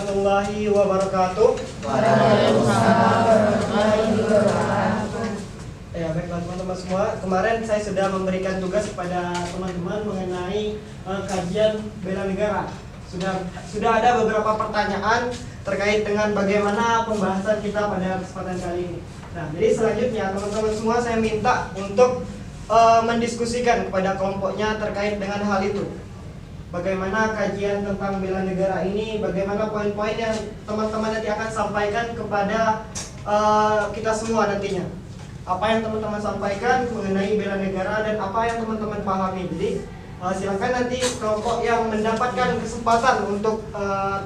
warahmatullahi wabarakatuh. Waalaikumsalam warahmatullahi wabarakatuh. Ya, baiklah teman-teman semua. Kemarin saya sudah memberikan tugas kepada teman-teman mengenai kajian bela negara. Sudah ada beberapa pertanyaan terkait dengan bagaimana pembahasan kita pada kesempatan kali ini. Nah, jadi selanjutnya teman-teman semua saya minta untuk mendiskusikan kepada kelompoknya terkait dengan hal itu. Bagaimana kajian tentang bela negara ini, bagaimana poin-poin yang teman-teman nanti akan sampaikan kepada kita semua nantinya. Apa yang teman-teman sampaikan mengenai bela negara dan apa yang teman-teman pahami. Jadi silakan nanti kelompok yang mendapatkan kesempatan untuk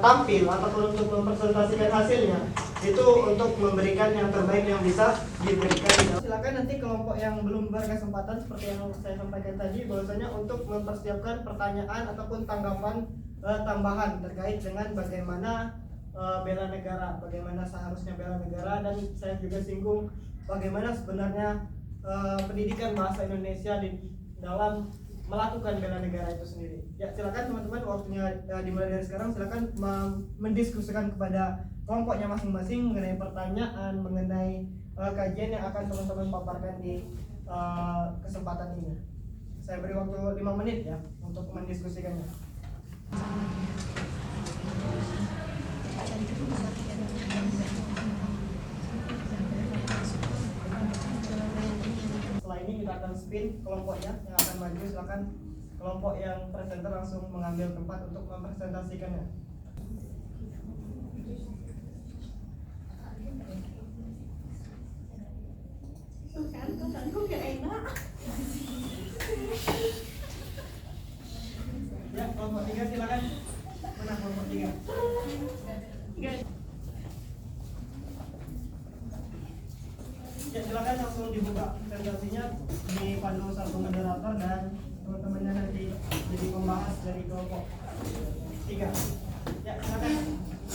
tampil ataupun untuk mempresentasikan hasilnya itu untuk memberikan yang terbaik yang bisa diberikan. Silakan nanti kelompok yang belum berkesempatan seperti yang saya sampaikan tadi bahwasanya untuk mempersiapkan pertanyaan ataupun tanggapan tambahan terkait dengan bagaimana bela negara, bagaimana seharusnya bela negara, dan saya juga singgung bagaimana sebenarnya pendidikan bahasa Indonesia di dalam melakukan bela negara itu sendiri. Ya, silakan teman-teman, waktunya dimulai dari sekarang. Silakan mendiskusikan kepada kelompoknya masing-masing mengenai pertanyaan, mengenai kajian yang akan teman-teman paparkan di kesempatan ini. Saya beri waktu 5 menit ya untuk mendiskusikannya. Setelah ini kita akan spin kelompoknya yang akan maju. Silakan kelompok yang presenter langsung mengambil tempat untuk mempresentasikannya. Tuh gak enak. Ya, kelompok 3 silakan. Mana kelompok 3? Ya, silakan langsung dibuka presentasinya, dipandu satu moderator dan teman-temannya nanti jadi pembahas dari kelompok 3. Ya, silakan.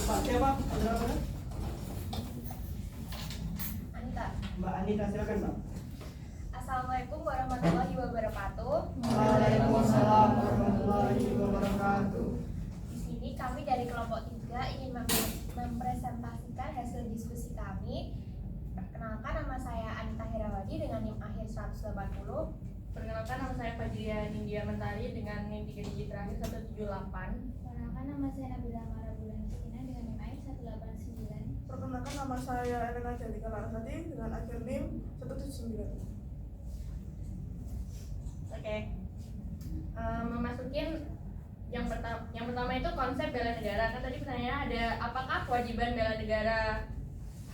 Pak siapa? Moderatornya? Anita. Mbak Anita, silakan Mbak. Assalamualaikum warahmatullahi wabarakatuh. Waalaikumsalam warahmatullahi wabarakatuh. Di sini kami dari kelompok 3 ingin mempresentasikan hasil diskusi kami. Perkenalkan, nama saya Anita Herawadi dengan NIM akhir 180. Perkenalkan, nama saya Fajria Nindya Mentari dengan NIM 3 digit terakhir 178. Perkenalkan, nama saya Nabila Marabulan Sakina dengan NIM akhir 189. Perkenalkan, nama saya Elena Jalika Larasati dengan akhir NIM 179. Oke. Memasukin yang pertama itu konsep bela negara. Kan tadi pertanyaannya ada apakah kewajiban bela negara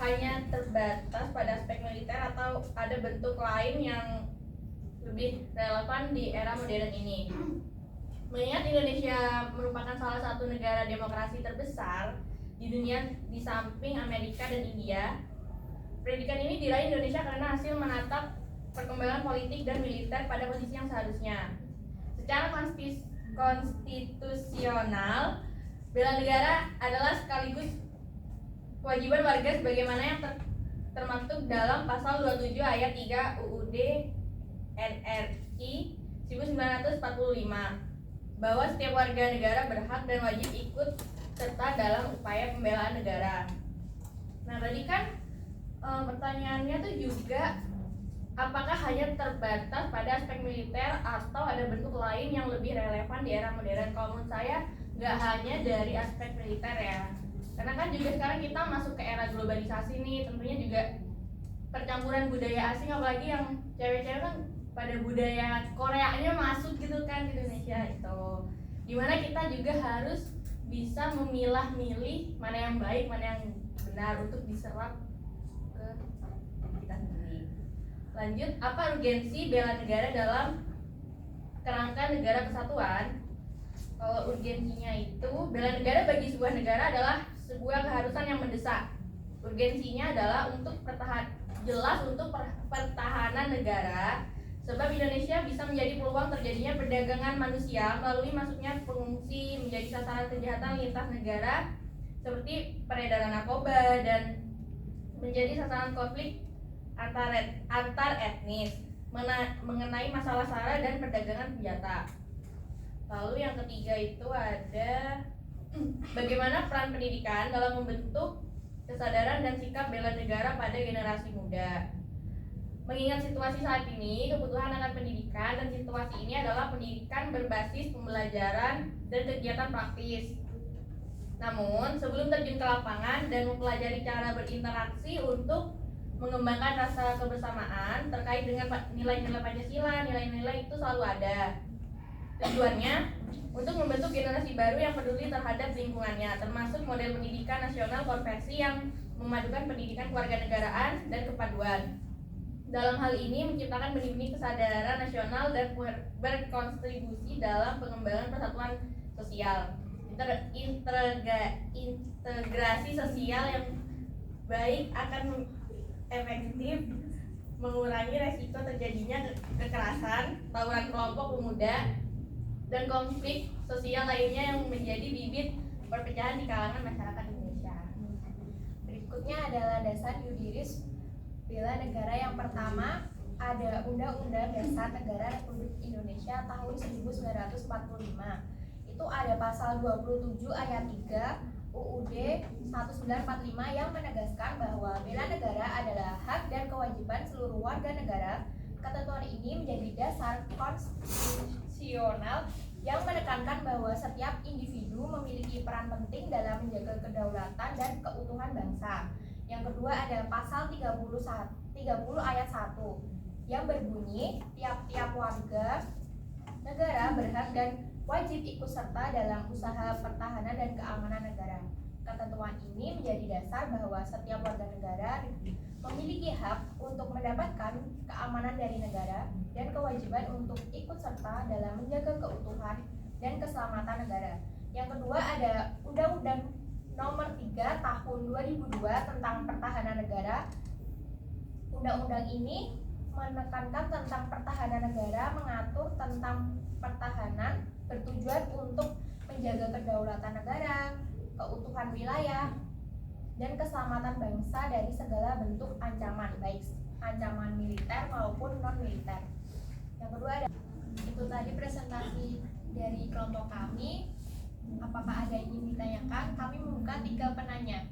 hanya terbatas pada aspek militer atau ada bentuk lain yang lebih relevan di era modern ini. Mengingat Indonesia merupakan salah satu negara demokrasi terbesar di dunia di samping Amerika dan India, predikat ini diraih Indonesia karena hasil menatap perkembangan politik dan militer pada posisi yang seharusnya. Secara konstitusional, bela negara adalah sekaligus kewajiban warga sebagaimana yang termaktub dalam pasal 27 ayat 3 UUD NRI 1945 bahwa setiap warga negara berhak dan wajib ikut serta dalam upaya pembelaan negara. Nah, tadi kan pertanyaannya tuh juga apakah hanya terbatas pada aspek militer atau ada bentuk lain yang lebih relevan di era modern? Kalau menurut saya nggak hanya dari aspek militer ya, karena kan juga sekarang kita masuk ke era globalisasi nih, tentunya juga percampuran budaya asing, apalagi yang cewek-cewek kan pada budaya Koreanya masuk gitu kan di Indonesia itu, dimana kita juga harus bisa memilah-milih mana yang baik, mana yang benar untuk diserap ke kita sendiri. Lanjut, apa urgensi bela negara dalam kerangka negara kesatuan? Kalau urgensinya itu, bela negara bagi sebuah negara adalah sebuah keharusan yang mendesak. Urgensinya adalah untuk pertahanan negara, sebab Indonesia bisa menjadi peluang terjadinya perdagangan manusia melalui masuknya pengungsi, menjadi sasaran kejahatan lintas negara seperti peredaran narkoba, dan menjadi sasaran konflik antar etnis mengenai masalah SARA dan perdagangan senjata. Lalu yang ketiga itu ada bagaimana peran pendidikan dalam membentuk kesadaran dan sikap bela negara pada generasi muda. Mengingat situasi saat ini, kebutuhan akan pendidikan dan situasi ini adalah pendidikan berbasis pembelajaran dan kegiatan praktis. Namun, sebelum terjun ke lapangan dan mempelajari cara berinteraksi untuk mengembangkan rasa kebersamaan terkait dengan nilai-nilai Pancasila, nilai-nilai itu selalu ada. Tujuannya untuk membentuk generasi baru yang peduli terhadap lingkungannya, termasuk model pendidikan nasional konversi yang memadukan pendidikan kewarganegaraan dan kepaduan. Dalam hal ini menciptakan benih-benih kesadaran nasional dan berkontribusi dalam pengembangan persatuan sosial. Integrasi sosial yang baik akan efektif mengurangi resiko terjadinya kekerasan, tawuran kelompok pemuda, dan konflik sosial lainnya yang menjadi bibit perpecahan di kalangan masyarakat Indonesia. Berikutnya adalah dasar yuridis bela negara. Yang pertama ada Undang-Undang Dasar Negara Republik Indonesia tahun 1945. Itu ada pasal 27 ayat 3 UUD 1945 yang menegaskan bahwa bela negara adalah hak dan kewajiban seluruh warga negara. Ketentuan ini menjadi dasar konstitusional yang menekankan bahwa setiap individu memiliki peran penting dalam menjaga kedaulatan dan keutuhan bangsa. Yang kedua ada pasal 30 ayat 1 yang berbunyi tiap-tiap warga negara berhak dan wajib ikut serta dalam usaha pertahanan dan keamanan negara. Ketentuan ini menjadi dasar bahwa setiap warga negara memiliki hak untuk mendapatkan keamanan dari negara dan kewajiban untuk ikut serta dalam menjaga keutuhan dan keselamatan negara. Yang kedua ada Undang-Undang Nomor 3 Tahun 2002 tentang Pertahanan Negara. Undang-undang ini menekankan tentang pertahanan negara, mengatur tentang pertahanan bertujuan untuk menjaga kedaulatan negara, keutuhan wilayah, dan keselamatan bangsa dari segala bentuk ancaman, baik ancaman militer maupun non-militer. Yang kedua ada, itu tadi presentasi dari kelompok kami. Apakah ada yang ingin ditanyakan? Kami membuka 3 penanya.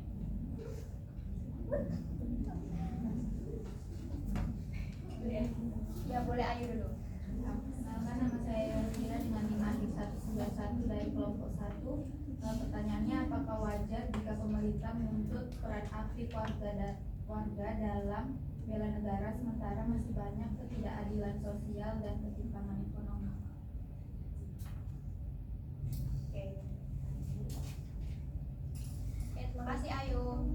Ya boleh, ayo dulu. Perkenalkan, nama saya Rina dengan NIM Akhir 191 dari kelompok 1. Pertanyaannya, apakah wajar jika pemerintah menuntut peran aktif warga dalam bela negara sementara masih banyak ketidakadilan sosial dan ketimpangan ekonomi? Oke, terima kasih Ayu.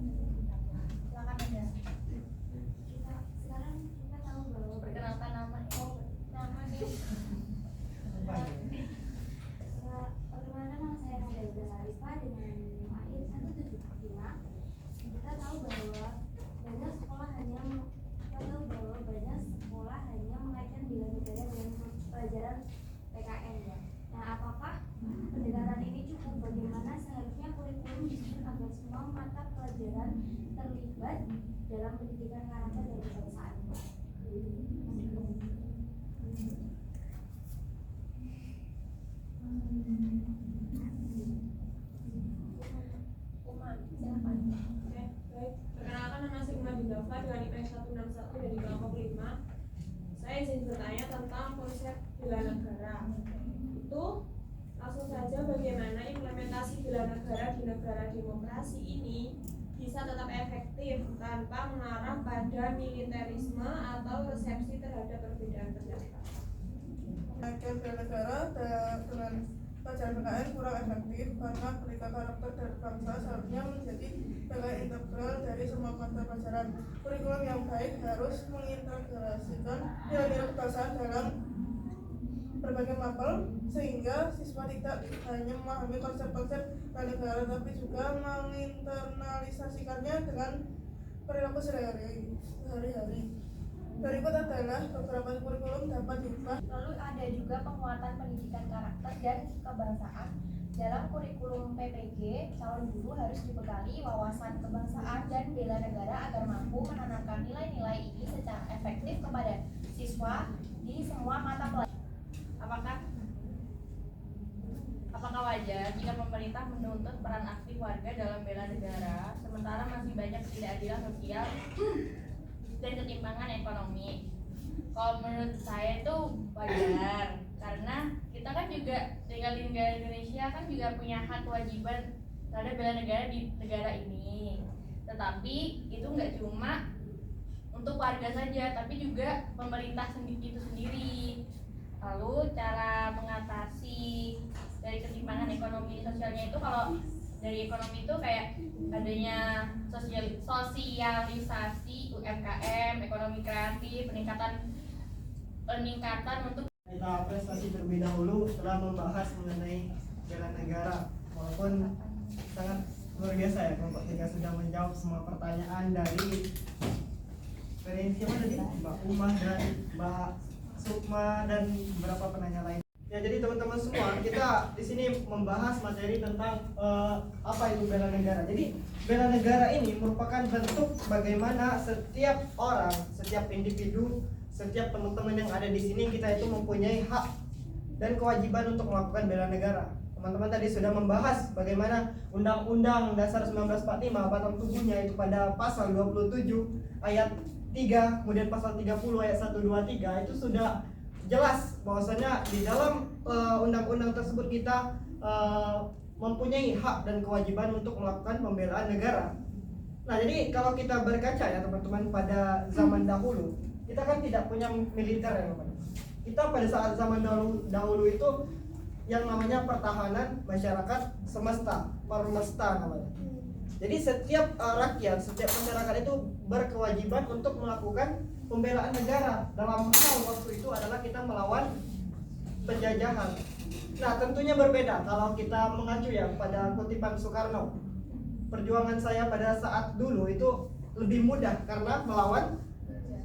Silakan Anda. Sekarang kita tahu bahwa Perkenalkan nama. Nama nih. Perkenalkan, nama saya Nadia Arifah dengan NIM Akhir 175. Kita tahu bahwa banyak sekolah hanya mengaitkan bela negara dengan pelajaran PKN ya. Nah, apakah pendekatan ini cukup? Bagaimana seharusnya kurikulum disusun agar semua mata pelajaran terlibat dalam pendidikan karakter dan kebangsaan? Uma, silakan. Oke, baik. Perkenalkan, nama saya Uma Dindafa dengan IPS 161 dari kelompok 5. Saya izin bertanya tentang konsep bela negara. Itu langsung saja, bagaimana implementasi bela negara di negara demokrasi ini bisa tetap efektif tanpa mengarah pada militerisme atau resepsi terhadap perbedaan pendapat. Agen bela negara dengan pelajaran PKN kurang efektif karena ketika karakter dan bangsa seharusnya menjadi bagian integral dari semua mata pelajaran. Kurikulum yang baik harus mengintegrasikan nilai-nilai kebangsaan dalam berbagai mapel sehingga siswa tidak hanya memahami konsep-konsep bela negara tapi juga menginternalisasikannya dengan perilaku sehari-hari. Berikut adalah beberapa kurikulum dapat diubah. Lalu ada juga penguatan pendidikan karakter dan kebangsaan. Dalam kurikulum PPG, calon guru harus dibekali wawasan kebangsaan dan bela negara agar mampu menanamkan nilai-nilai ini secara efektif kepada siswa di semua mata pelajaran. Apakah wajar jika pemerintah pemerintah menuntut peran aktif warga dalam bela negara, sementara masih banyak ketidakadilan sosial dan ketimpangan ekonomi. Kalau menurut saya itu wajar, karena kita kan juga tinggal di negara Indonesia, kan juga punya hak kewajiban terhadap bela negara di negara ini. Tetapi itu nggak cuma untuk warga saja, tapi juga pemerintah itu sendiri. Lalu cara mengatasi dari ketimpangan ekonomi sosialnya itu, kalau dari ekonomi itu kayak adanya sosialisasi UMKM, ekonomi kreatif, peningkatan untuk Kita apresiasi terlebih dahulu setelah membahas mengenai bela negara, walaupun sangat luar biasa ya kelompok 3 sudah menjawab semua pertanyaan dari siapa tadi? Mbak Umah dan Mbak Sukma dan beberapa penanya lain. Ya, jadi teman-teman semua, kita di sini membahas materi tentang apa itu bela negara. Jadi bela negara ini merupakan bentuk bagaimana setiap orang, setiap individu, setiap teman-teman yang ada di sini, kita itu mempunyai hak dan kewajiban untuk melakukan bela negara. Teman-teman tadi sudah membahas bagaimana Undang-Undang Dasar 1945 batang tubuhnya itu pada pasal 27 ayat 3, kemudian pasal 30 ayat 1, 2, 3 itu sudah jelas bahwasanya di dalam undang-undang tersebut kita mempunyai hak dan kewajiban untuk melakukan pembelaan negara. Nah, jadi kalau kita berkaca ya teman-teman, pada zaman dahulu kita kan tidak punya militer ya teman. Kita pada saat zaman dahulu itu yang namanya pertahanan masyarakat semesta, permesta namanya. Jadi setiap rakyat, setiap masyarakat itu berkewajiban untuk melakukan pembelaan negara. Dalam hal waktu itu adalah kita melawan penjajahan. Nah, tentunya berbeda kalau kita mengacu ya pada kutipan Soekarno. Perjuangan saya pada saat dulu itu lebih mudah karena melawan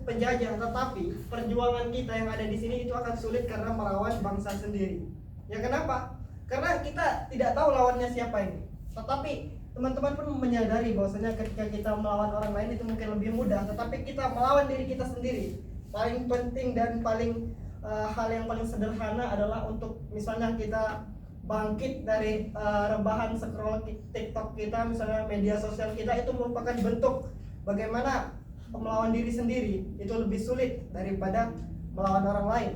penjajah, tetapi perjuangan kita yang ada di sini itu akan sulit karena melawan bangsa sendiri. Ya, kenapa? Karena kita tidak tahu lawannya siapa ini. Tetapi teman-teman pun menyadari bahwasanya ketika kita melawan orang lain itu mungkin lebih mudah, tetapi kita melawan diri kita sendiri. Paling penting dan paling hal yang paling sederhana adalah untuk misalnya kita bangkit dari rebahan scroll TikTok kita, misalnya media sosial kita, itu merupakan bentuk bagaimana melawan diri sendiri itu lebih sulit daripada melawan orang lain.